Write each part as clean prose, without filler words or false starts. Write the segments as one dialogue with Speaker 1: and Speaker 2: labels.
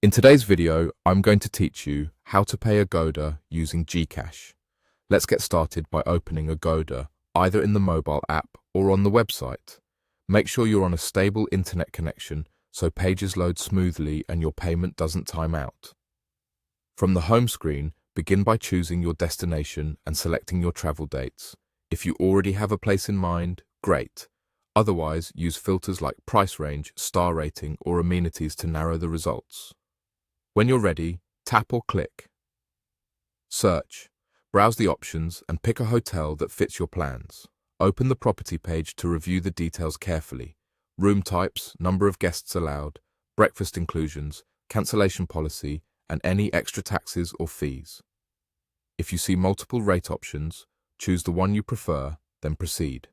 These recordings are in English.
Speaker 1: In today's video, I'm going to teach you how to pay Agoda using Gcash. Let's get started by opening Agoda, either in the mobile app or on the website. Make sure you're on a stable internet connection so pages load smoothly and your payment doesn't time out. From the home screen, begin by choosing your destination and selecting your travel dates. If you already have a place in mind, great. Otherwise, use filters like price range, star rating, or amenities to narrow the results. When you're ready, tap or click. Search. Browse the options and pick a hotel that fits your plans. Open the property page to review the details carefully. Room types, number of guests allowed, breakfast inclusions, cancellation policy, and any extra taxes or fees. If you see multiple rate options, choose the one you prefer, then proceed.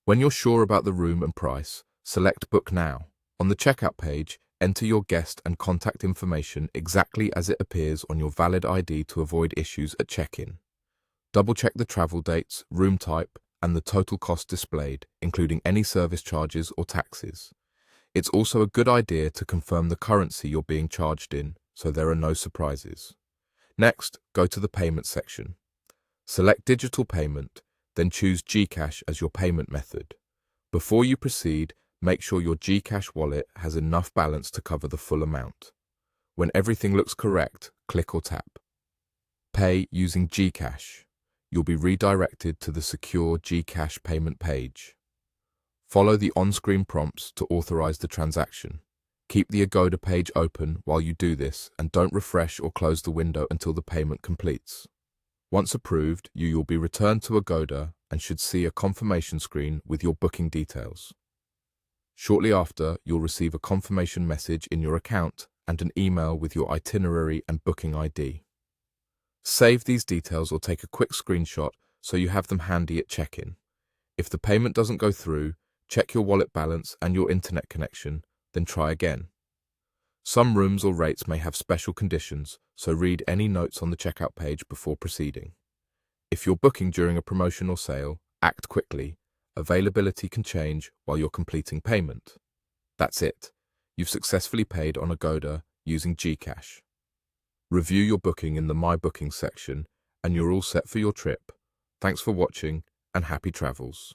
Speaker 1: When you're sure about the room and price, select Book Now. On the checkout page, enter your guest and contact information exactly as it appears on your valid ID to avoid issues at check-in. Double-check the travel dates, room type, and the total cost displayed, including any service charges or taxes. It's also a good idea to confirm the currency you're being charged in, so there are no surprises. Next, go to the payment section. Select digital payment, then choose Gcash as your payment method. Before you proceed, make sure your Gcash wallet has enough balance to cover the full amount. When everything looks correct, click or tap. Pay using Gcash. You'll be redirected to the secure Gcash payment page. Follow the on-screen prompts to authorize the transaction. Keep the Agoda page open while you do this and don't refresh or close the window until the payment completes. Once approved, you'll be returned to Agoda and should see a confirmation screen with your booking details. Shortly after, you'll receive a confirmation message in your account and an email with your itinerary and booking ID. Save these details or take a quick screenshot so you have them handy at check-in. If the payment doesn't go through, check your wallet balance and your internet connection, then try again. Some rooms or rates may have special conditions, so read any notes on the checkout page before proceeding. If you're booking during a promotion or sale, act quickly. Availability can change while you're completing payment. That's it. You've successfully paid on Agoda using Gcash. Review your booking in the My Booking section and you're all set for your trip. Thanks for watching and happy travels.